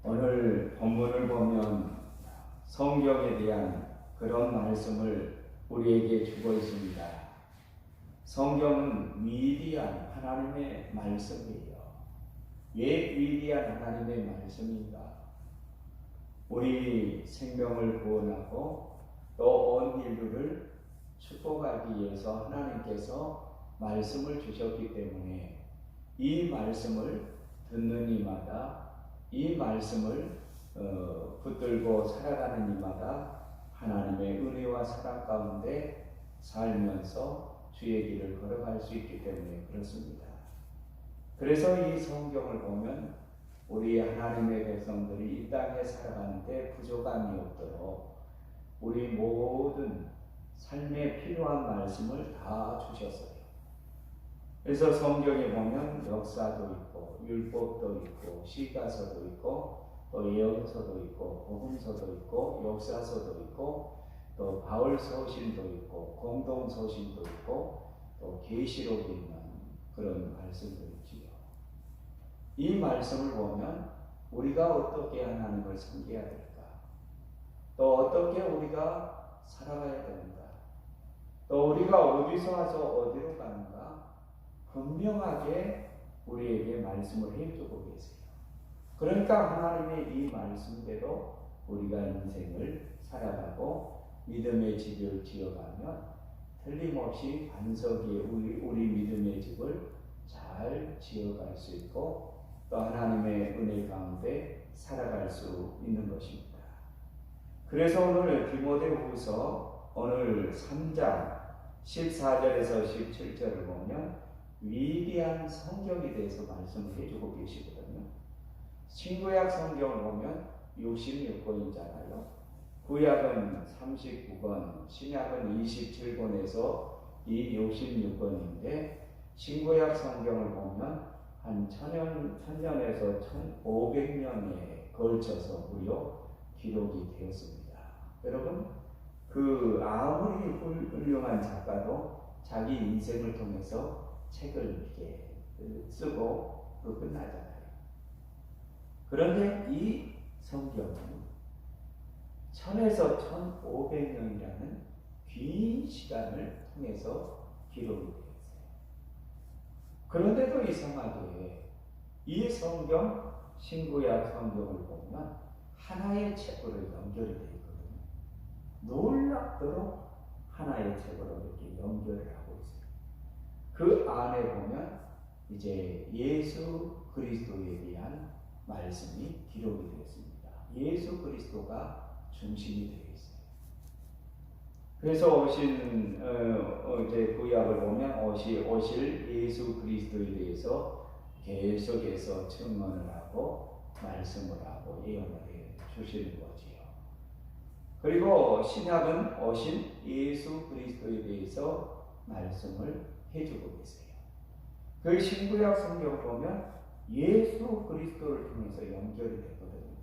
오늘 본문을 보면 성경에 대한 그런 말씀을 우리에게 주고 있습니다. 성경은 위대한 하나님의 말씀이에요. 왜 위대한 하나님의 말씀인가? 우리 생명을 구원하고 또 온 인류를 축복하기 위해서 하나님께서 말씀을 주셨기 때문에 이 말씀을 듣는 이마다, 이 말씀을 붙들고 살아가는 이마다 하나님의 은혜와 사랑 가운데 살면서 주의 길을 걸어갈 수 있기 때문에 그렇습니다. 그래서 이 성경을 보면 우리 하나님의 백성들이 이 땅에 살아가는데 부족함이 없도록 우리 모든 삶에 필요한 말씀을 다 주셨어요. 그래서 성경에 보면 역사도 있고 율법도 있고 시가서도 있고 또 예언서도 있고 복음서도 있고 역사서도 있고 또 바울 서신도 있고 공동 서신도 있고 또 계시록이 있는 그런 말씀도 있지요. 이 말씀을 보면 우리가 어떻게 하나님을 섬겨야 될까? 또 어떻게 우리가 살아가야 되는가? 또 우리가 어디서 와서 어디로 가는가? 분명하게 우리에게 말씀을 해주고 계세요. 그러니까 하나님의 이 말씀대로 우리가 인생을 살아가고 믿음의 집을 지어가면 틀림없이 반석이 우리 믿음의 집을 잘 지어갈 수 있고 또 하나님의 은혜 가운데 살아갈 수 있는 것입니다. 그래서 오늘 디모데후서 오늘 3장 14절에서 17절을 보면 위대한 성경에 대해서 말씀을 해주고 계시거든요. 신구약 성경을 보면 66권이잖아요. 구약은 39권, 신약은 27권에서 이 66권인데 신구약 성경을 보면 한 1000년에서 1500년에 걸쳐서 무려 기록이 되었습니다. 여러분, 그 아무리 훌륭한 작가도 자기 인생을 통해서 책을 이렇게 쓰고 끝나잖아요. 그런데 이 성경은 1000에서 1500년이라는 긴 시간을 통해서 기록이 되었어요. 그런데도 이상하게 이 성경, 신구약 성경을 보면 하나의 책으로 연결이 되어 있거든요. 놀랍도록 하나의 책으로 이렇게 연결을 하고 있어요. 그 안에 보면 이제 예수 그리스도에 대한 말씀이 기록이 되었습니다. 예수 그리스도가 중심이 되어 있어요. 그래서 이제 구약을 보면 오실 예수 그리스도에 대해서 계속해서 증언을 하고 말씀을 하고 예언을 해 주시는 거지요. 그리고 신약은 오신 예수 그리스도에 대해서 말씀을 해주고 계세요. 그 신구약 성경을 보면 예수 그리스도를 통해서 연결이 되거든요.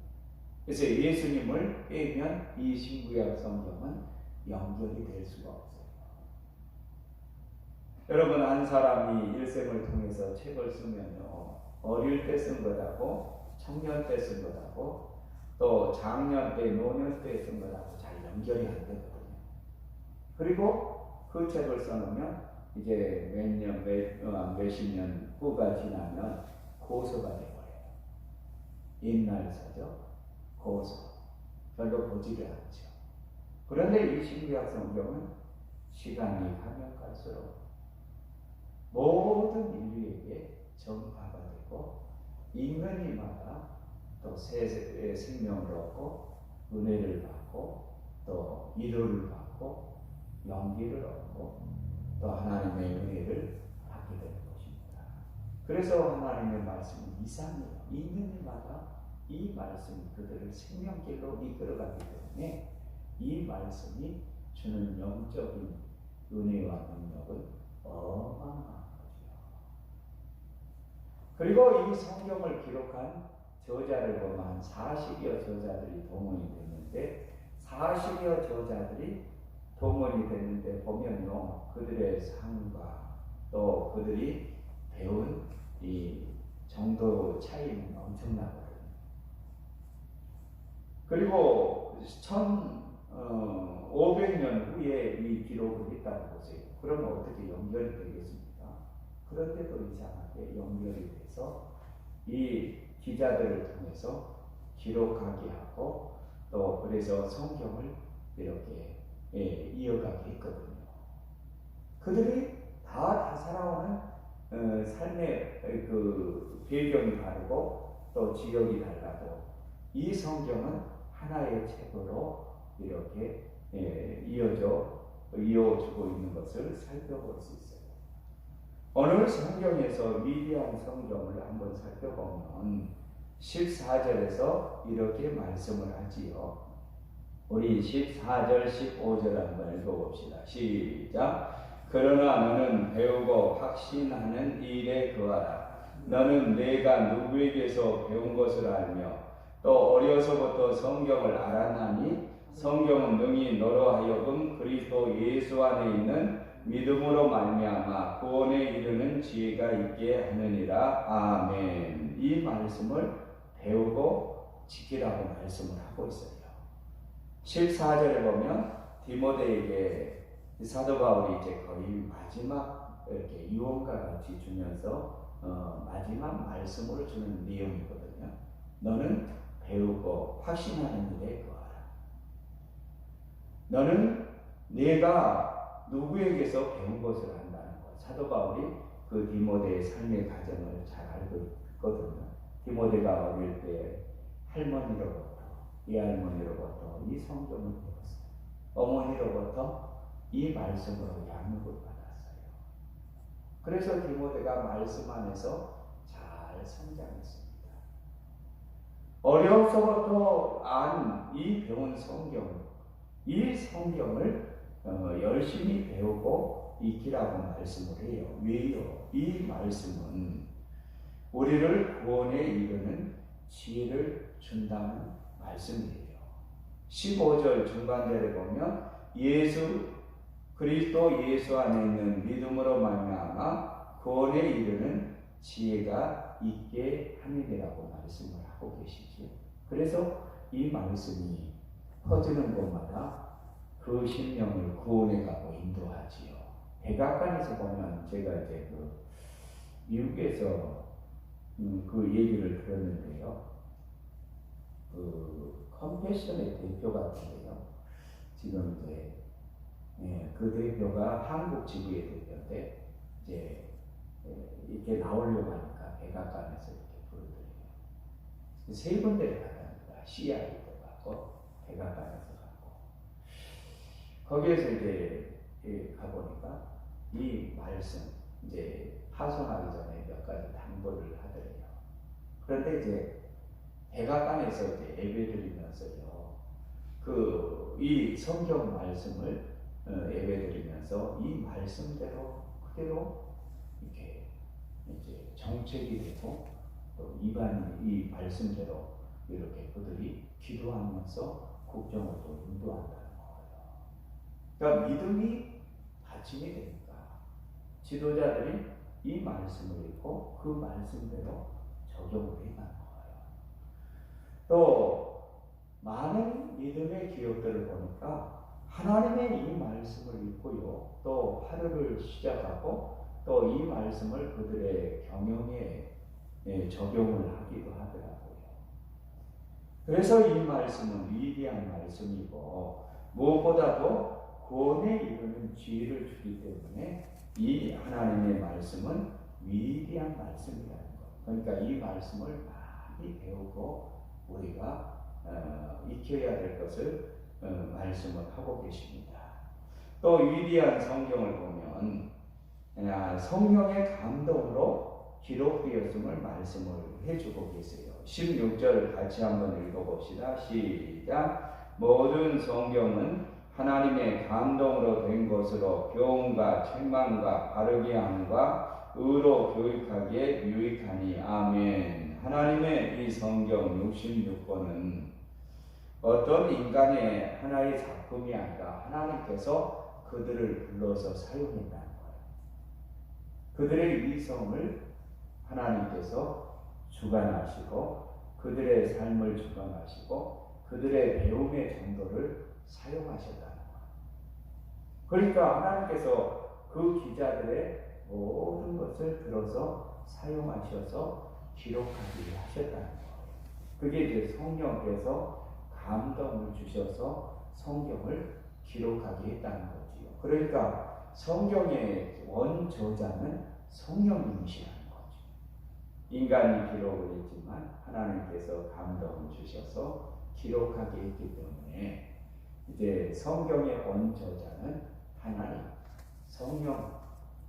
그래서 예수님을 빼면 이 신구약 성경은 연결이 될 수가 없어요. 여러분, 한 사람이 일생을 통해서 책을 쓰면요, 어릴 때 쓴 것하고 청년 때 쓴 것하고 또 장년 때, 노년 때 쓴 것하고 잘 연결이 안 되거든요. 그리고 그 책을 써놓으면 이제 몇십 년 후가 지나면 고서가 되어버려요. 옛날 서죠. 고서. 별로 보지를 않죠. 그런데 이 신구약 성경은 시간이 가면 갈수록 모든 인류에게 전파가 되고 읽는 이마다 또 새 생명을 얻고 은혜를 받고 또 위로를 받고 용기를 얻고 또 하나님의 은혜를 받게 되는 것입니다. 그래서 하나님의 말씀은 이상해요. 읽는 이마다 이 말씀이 그들을 생명길로 이끌어가기 때문에 이 말씀이 주는 영적인 은혜와 능력은 어마어마한 거죠. 그리고 이 성경을 기록한 저자를 보면 40여 저자들이 동원이 됐는데 40여 저자들이 동원이 됐는데 보면요, 그들의 삶과 또 그들이 배운 이 정도 차이는 엄청나거든요. 그리고 1500년 후에 이 기록을 했다고 보세요. 그러면 어떻게 연결이 되겠습니까? 그런데도 이상하게 연결이 돼서 이 기자들을 통해서 기록하게 하고 또 그래서 성경을 이렇게 이어가게 했거든요. 그들이 다 살아오는 삶의 그 배경이 다르고 또 지역이 달라도 이 성경은 하나의 책으로 이렇게 이어주고 있는 것을 살펴볼 수 있어요. 오늘 성경에서 위대한 성경을 한번 살펴보면 14절에서 이렇게 말씀을 하지요. 우리 14절, 15절 한번 읽어봅시다. 시작. 그러나 너는 배우고 확신하는 일에 거하라. 너는 내가 누구에게서 배운 것을 알며 또 어려서부터 성경을 알았나니 성경은 능히 너로 하여금 그리스도 예수 안에 있는 믿음으로 말미암아 구원에 이르는 지혜가 있게 하느니라. 아멘. 이 말씀을 배우고 지키라고 말씀을 하고 있어요. 14절에 보면 디모데에게 사도 바울이 이제 거의 마지막 이렇게 유언과 같이 주면서 마지막 말씀을 주는 내용이거든요. 너는 배우고 확신하는 일에 거하라. 너는 내가 누구에게서 배운 것을 안다는 것. 사도 바울이 그 디모데의 삶의 과정을 잘 알고 있거든요. 디모데가 어릴 때 할머니로부터 외할머니로부터 이 성경을 배웠어요. 어머니로부터 이 말씀으로 양육을 받았어요. 그래서 디모데가 말씀 안에서 잘 성장했습니다. 어려서부터 안 이 배운 성경, 이 성경을 열심히 배우고 익히라고 말씀을 해요. 왜요? 이 말씀은 우리를 구원에 이르는 지혜를 준다는 말씀이에요. 15절 중간절에 보면 그리스도 예수 안에 있는 믿음으로 말미암아 구원에 이르는 지혜가 있게 하느니라고 말씀을 하고 계시죠. 그래서 이 말씀이 퍼지는 곳마다 그 심령을 구원해 가고 인도하지요. 백악관에서 보면 제가 이제 미국에서 그 얘기를 들었는데요. 컴패션의 대표 같은데요. 지금 이제 그 대표가 한국 지부의 대표인데 이제 이렇게 나오려고 하니까 백악관에서 이렇게 부르더래요. 세 군데를 갔답니다. CI도 가고 백악관에서 가고 거기에서 이제 가보니까 이 말씀 이제 파송하기 전에 몇 가지 당부를 하더래요. 그런데 이제 백악관에서 이제 예배드리면서요, 이 성경 말씀을 예배드리면서 이 말씀대로 그대로 이렇게 이제 정책이 되고 또 이 말씀대로 이렇게 그들이 기도하면서 국정을 또 인도한다는 거예요. 그러니까 믿음이 받침이 되니까 지도자들이 이 말씀을 읽고 그 말씀대로 적용을 해가는 거예요. 또 많은 믿음의 기업들을 보니까 하나님의 이 말씀을 읽고요, 또 하루를 시작하고 또 이 말씀을 그들의 경영에 적용을 하기도 하더라고요. 그래서 이 말씀은 위대한 말씀이고 무엇보다도 구원에 이르는 지혜를 주기 때문에 이 하나님의 말씀은 위대한 말씀이라는 것. 그러니까 이 말씀을 많이 배우고 우리가 익혀야 될 것을 말씀을 하고 계십니다. 또 위대한 성경을 보면 성령의 감동으로 기록되었음을 말씀을 해주고 계세요. 16절 같이 한번 읽어봅시다. 시작. 모든 성경은 하나님의 감동으로 된 것으로 교훈과 책망과 바르게 함과 의로 교육하기에 유익하니. 아멘. 하나님의 이 성경 66권은 어떤 인간의 하나의 작품이 아니라 하나님께서 그들을 불러서 사용했다는 거예요. 그들의 이성을 하나님께서 주관하시고 그들의 삶을 주관하시고 그들의 배움의 정도를 사용하셨다는 거예요. 그러니까 하나님께서 그 기자들의 모든 것을 들어서 사용하셔서 기록하게 하셨다는 거예요. 그게 이제 성령께서 감동을 주셔서 성경을 기록하게 했다는 거지요. 그러니까 성경의 원저자는 성령님이시라는 거죠. 인간이 기록을 했지만 하나님께서 감동을 주셔서 기록하게 했기 때문에 이제 성경의 원저자는 하나님, 성령,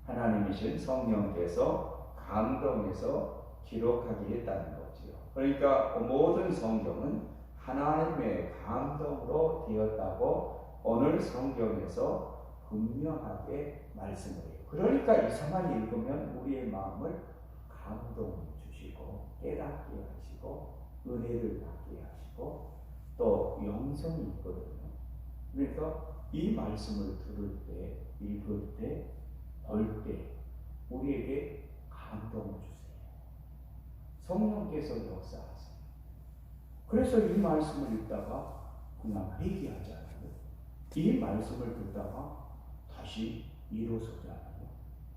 하나님이신 성령께서 감동해서 기록하게 했다는 거지요. 그러니까 모든 성경은 하나님의 감동으로 되었다고 오늘 성경에서 분명하게 말씀을 해요. 그러니까 이상만 읽으면 우리의 마음을 감동을 주시고 깨닫게 하시고 은혜를 받게 하시고 또 영성이 있거든요. 그래서 이 말씀을 들을 때, 읽을 때, 볼 때 우리에게 감동을 주세요. 성령께서 역사하세요. 그래서 이 말씀을 읽다가 그냥 회개하지 않아요. 이 말씀을 듣다가 다시 일어서지 않아요.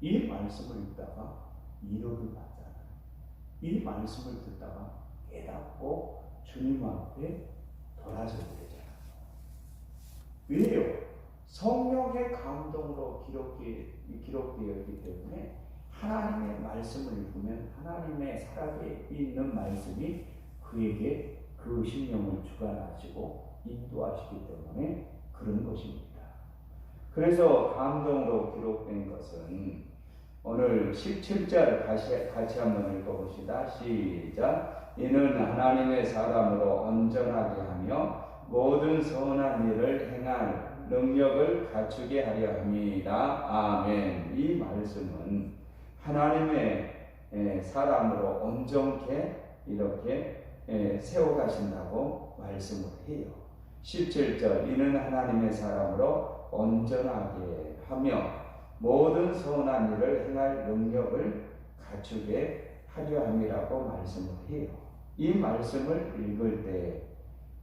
이 말씀을 읽다가 위로를 받잖아요. 이 말씀을 듣다가 깨닫고 주님 앞에 돌아서게 되잖아요. 왜요? 성령의 감동으로 기록되어 있기 때문에 하나님의 말씀을 읽으면 하나님의 살아있는 말씀이 그에게 그 심령을 주관하시고 인도하시기 때문에 그런 것입니다. 그래서 감동으로 기록된 것은 오늘 17절 같이 한번 읽어봅시다. 시작. 이는 하나님의 사람으로 온전하게 하며 모든 선한 일을 행할 능력을 갖추게 하려 합니다. 아멘. 이 말씀은 하나님의 사람으로 온전케 이렇게 세워가신다고 말씀을 해요. 17절. 이는 하나님의 사람으로 온전하게 하며 모든 선한 일을 행할 능력을 갖추게 하려 함이라고 말씀을 해요. 이 말씀을 읽을 때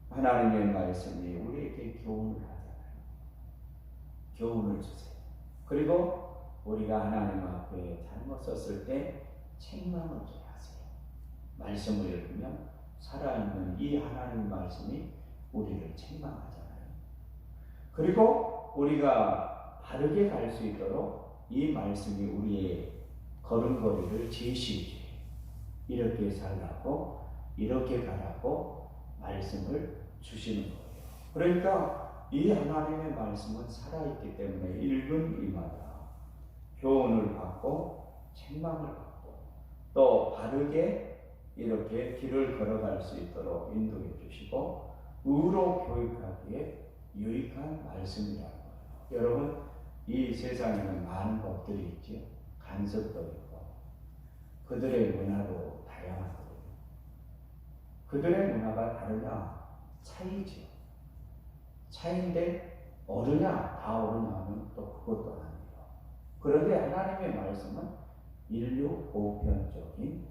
하나님의 말씀이 우리에게 교훈을 하잖아요. 교훈을 주세요. 그리고 우리가 하나님 앞에 잘못 썼을 때 책망을 줘야 하세요. 말씀을 읽으면 살아있는 이 하나님 말씀이 우리를 책망하잖아요. 그리고 우리가 바르게 갈 수 있도록 이 말씀이 우리의 걸음걸이를 제시해줘요. 이렇게 살라고, 이렇게 가라고 말씀을 주시는 거예요. 그러니까 이 하나님의 말씀은 살아있기 때문에 읽은 이마다 교훈을 받고 책망을 받고 또 바르게 이렇게 길을 걸어갈 수 있도록 인도해 주시고 의로 교육하기에 유익한 말씀이라는 거예요. 여러분, 이 세상에는 많은 법들이 있죠. 간섭도 있고 그들의 문화도 다양하거든요. 그들의 문화가 다르냐? 차이죠. 차이인데 옳으냐? 다 옳으냐 하면 또 그것도 아니에요. 그런데 하나님의 말씀은 인류 보편적인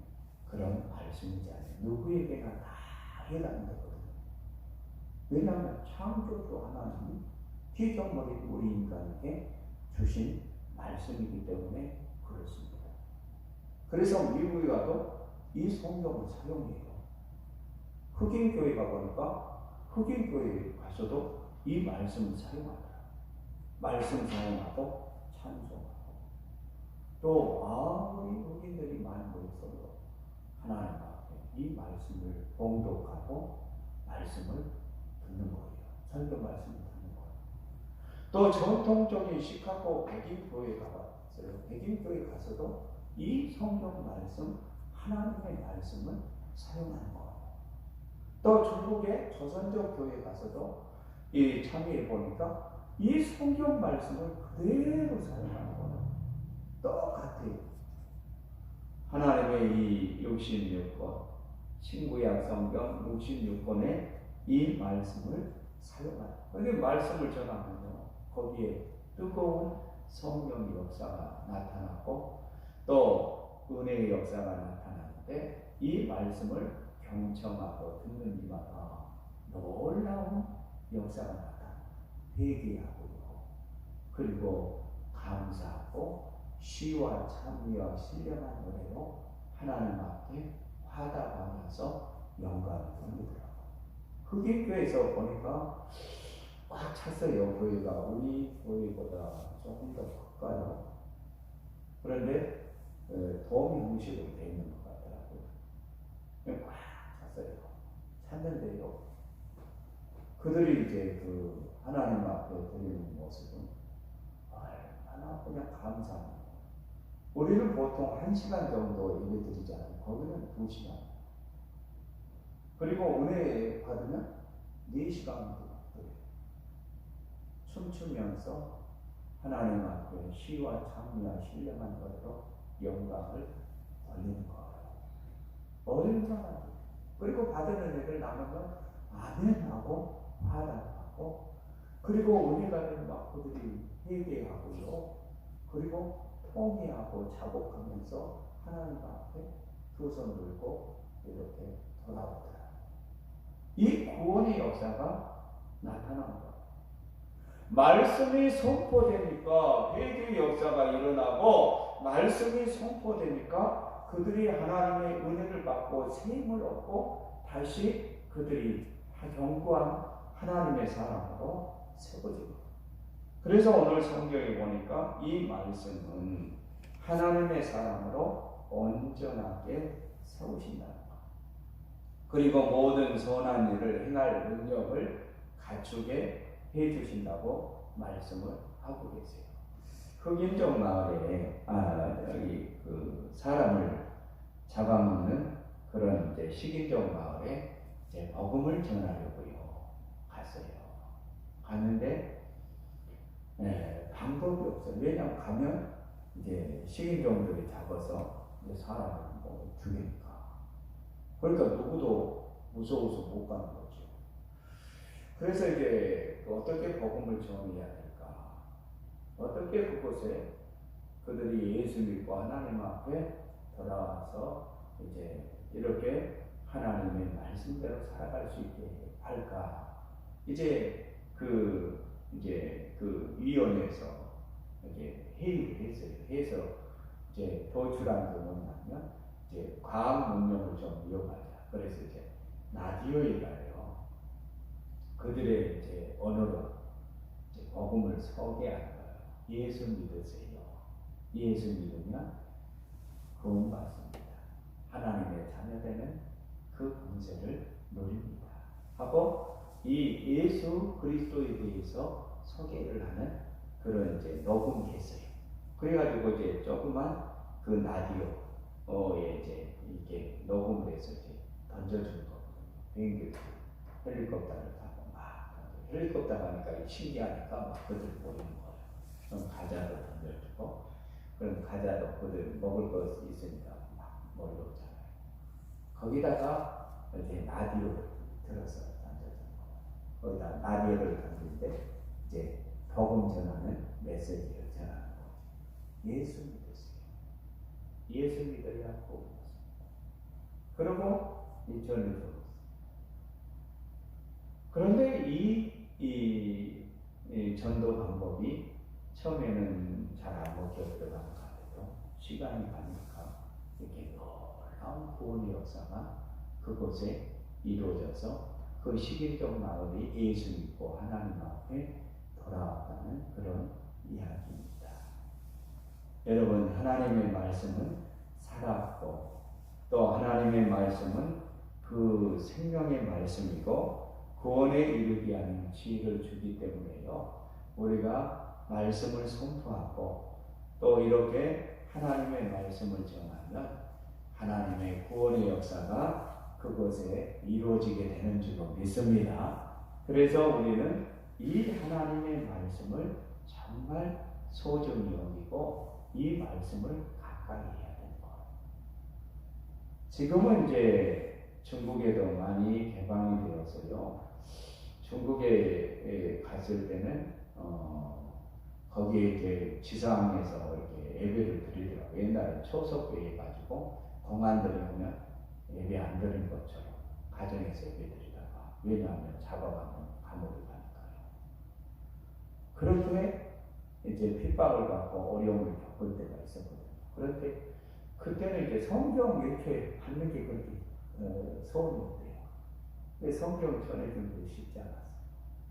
그런 말씀이지 않아요. 누구에게나 다 해당되거든요. 왜냐하면 창조주 하나님이 피조물인 우리 인간에게 주신 말씀이기 때문에 그렇습니다. 그래서 미국에 가도 이 성경을 사용해요. 흑인 교회 가보니까 흑인 교회에 가서도 이 말씀을 사용하더라. 말씀 사용하고 찬송하고 또 아무리 흑인들이 많이 모였어도 하나님 앞에 이 말씀을 봉독하고 말씀을 듣는 거예요. 설교 말씀을 듣는 거예요. 또 전통적인 시카고 백인 교회 가봤어요. 백인 교회 가서도 이 성경 말씀, 하나님의 말씀을 사용하는 거예요. 또 중국의 조선족 교회 가서도 이 참여해 보니까 이 성경 말씀을 그대로 사용하는 거예요. 똑같아요. 하나님의 이 66권, 신구약 성경 66권의 이 말씀을 사용하는 거예요. 근데 말씀을 전하면요, 거기에 뜨거운 성령의 역사가 나타나고 또 은혜의 역사가 나타나는데 이 말씀을 경청하고 듣는 이마다 놀라운 역사가 나타나. 회개하고요. 그리고 감사하고 시와 찬미와 신령한 노래로 하나님 앞에 화답하면서 영광을 돌리더라고요. 흑인교회에서 보니까 꽉 찼어요. 교회가 우리 교회보다 조금 더 커요. 그런데 도움 형식으로 되어 있는 것 같더라고요. 꽉 찼어요. 찼는데요. 그들이 이제 그 하나님 앞에 드리는 모습은 얼마나 그냥 감사합니다. 우리는 보통 1시간 정도 예배 드리잖아요. 거기는 2시간. 그리고 은혜 받으면 4시간도 드려요. 춤추면서 하나님 앞에 시와 찬미와 신령한 것으로 영광을 돌리는 거예요. 얼마나. 그리고 받은 은혜를 나누면 아멘하고 화답하고, 그리고 은혜가 된 막부들이 회개하고요. 그리고 통회하고 자복하면서 하나님 앞에 두 손 들고 이렇게 돌아오더라. 이 구원의 역사가 나타난 거예요. 말씀이 선포되니까 회개의 역사가 일어나고, 말씀이 선포되니까 그들이 하나님의 은혜를 받고 세임을 얻고 다시 그들이 견고한 하나님의 사람으로 세워지고. 그래서 오늘 성경에 보니까 이 말씀은 하나님의 사람으로 온전하게 세우신다는 것. 그리고 모든 선한 일을 행할 능력을 갖추게 해주신다고 말씀을 하고 계세요. 흑인족 마을에 여기 그 사람을 잡아먹는 그런 이제 식인종 마을에 이제 복음을 전하려고요 갔어요. 갔는데 방법이 없어요. 왜냐하면 가면 이제 식인종들이 잡아서 이제 사람을 뭐 죽이니까. 그러니까 누구도 무서워서 못 가는 거죠. 그래서 이제 어떻게 복음을 전해야 될까? 어떻게 그곳에 그들이 예수 믿고 하나님 앞에 돌아와서 이제 이렇게 하나님의 말씀대로 살아갈 수 있게 할까? 이제 그 위원회에서 이제 회의를 했어요. 해서 이제 도출한 게 뭐냐면 이제 과학 능력을 좀 이용하자. 그래서 이제 라디오에가요. 그들의 이제 언어로 이제 복음을 소개하는 거예요. 예수 믿으세요. 예수 믿으면 구원 받습니다. 하나님의 자녀되는 그 권세를 누립니다. 하고 이 예수 그리스도에 대해서 소개를 하는 그런 이제 녹음이 했어요. 그래가지고 이제 조그만 그 라디오에 이제 이렇게 녹음을 해서 이제 던져주는 거거든요. 비행기 헬리콥터를 타고 막 헬리콥터 가니까 신기하니까 막 그들 보이는 거예요. 그럼 과자도 던져주고, 그럼 과자도 그들 먹을 거 있으니까 막 먹었잖아요. 거기다가 이제 라디오를 들어서 던져주는 거예요. 거기다 라디오를 던지는데 이제 복음 전하는 메시지를 전하는 거죠. 예수 믿으세요. 예수 믿어야 구원받습니다. 그리고 이 전을 들었어요. 그런데 이 전도 방법이 처음에는 잘 안 먹혀 들어간 것 같아요. 시간이 가니까 이렇게 놀라운 구원의 역사가 그곳에 이루어져서 그 식인종 마을이 예수 믿고 하나님 앞에 돌아왔다는 그런 이야기입니다. 여러분, 하나님의 말씀은 살았고, 또 하나님의 말씀은 그 생명의 말씀이고 구원에 이르게 하는 지혜를 주기 때문에요. 우리가 말씀을 선포하고 또 이렇게 하나님의 말씀을 전하면 하나님의 구원의 역사가 그곳에 이루어지게 되는 줄로 믿습니다. 그래서 우리는 이 하나님의 말씀을 정말 소중히 여기고 이 말씀을 가까이 해야 되는 거예요. 지금은 이제 중국에도 많이 개방이 되어서요. 중국에 갔을 때는 거기에 이제 지상에서 이렇게 예배를 드리더라고요. 옛날에 초석교회 해가지고 공안들이 오면 예배 안 드린 것처럼 가정에서 예배 드리다가 왜냐하면 잡아가면 감옥에 가니까요. 그렇게 이제 핍박을 받고 어려움을 겪을 때가 있었거든요. 그런데 그때는 이제 성경 이렇게 받는 게 그렇게 소원이었대요. 성경 전해주는 게 쉽지 않았어요.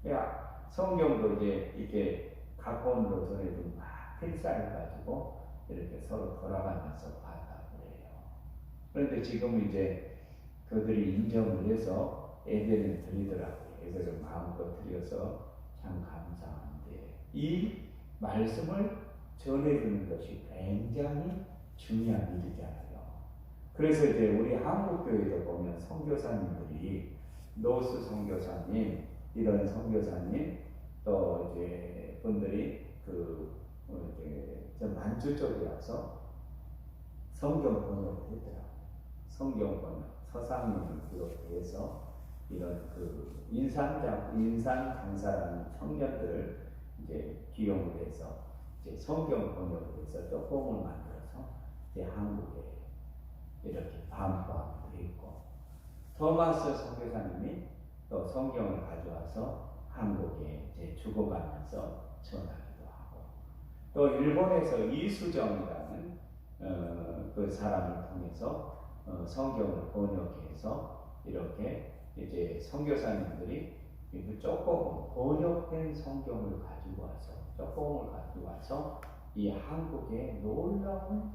그러니까 성경도 이제 이렇게 각본으로 전해주면 막 필사해가지고 이렇게 서로 돌아가면서 봤다고 그래요. 그런데 지금 이제 그들이 인정을 해서 예배를 드리더라고요. 예배를 마음껏 드려서 참 감사한데 이 말씀을 전해주는 것이 굉장히 중요한 일이잖아요. 그래서 이제 우리 한국교회도 보면 선교사님들이 노스 선교사님, 이런 선교사님, 또 이제 분들이 이제 만주 쪽에 와서 성경 번역을 했더라고요. 성경 번역, 서상님을 비롯해서 이런 인산 강사라는 청년들을 이제 기용을 해서 이제 성경 번역을 해서 조금을 만들어서 이제 한국에 이렇게 반포하기도 했고, 토마스 선교사님이 또 성경을 가져와서 한국에 이제 죽어가면서 전하기도 하고, 또 일본에서 이수정이라는 그 사람을 통해서 성경을 번역해서 이렇게 이제 선교사님들이 조금 번역된 성경을 가지고 와서 이 한국에 놀라운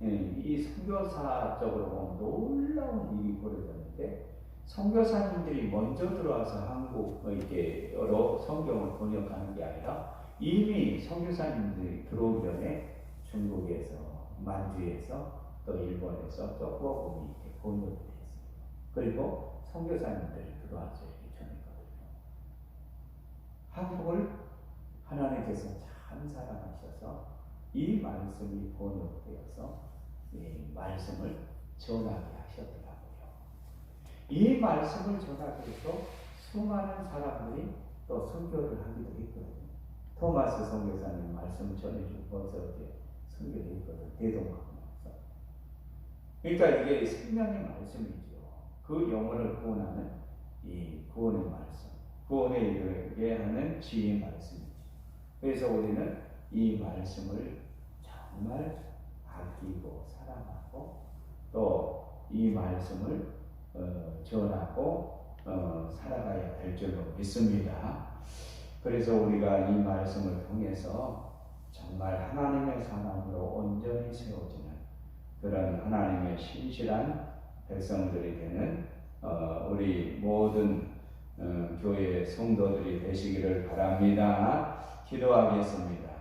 이 선교사적으로 보면 놀라운 일이 벌어졌는데, 선교사님들이 먼저 들어와서 한국 이렇게 여러 성경을 번역하는 게 아니라 이미 선교사님들이 들어오기 전에 중국에서, 만주에서, 또 일본에서 조금 이렇게 번역을 했어요. 그리고 선교사님들이 들어와서 이렇게 전했거든요. 한국을 하나님께서 참 사랑하셔서 이 말씀이 번역되어서 이 말씀을 전하게 하셨더라고요. 이 말씀을 전하기 위해서 수많은 사람들이 또 선교를 하기도 했거든요. 토마스 선교사님 말씀 전해주고 벌써 이렇게 선교를 했거든요. 대동강에서. 그러니까 이게 생명의 말씀이죠. 그 영혼을 구원하는 이 구원의 말씀, 구원에 이르게 하는 지혜의 말씀이죠. 그래서 우리는 이 말씀을 정말 아끼고 사랑하고 또 이 말씀을 전하고 살아가야 될 줄로 믿습니다. 그래서 우리가 이 말씀을 통해서 정말 하나님의 사람으로 온전히 세워지는 그런 하나님의 신실한 백성들이 되는 우리 모든 교회 성도들이 되시기를 바랍니다. 기도하겠습니다.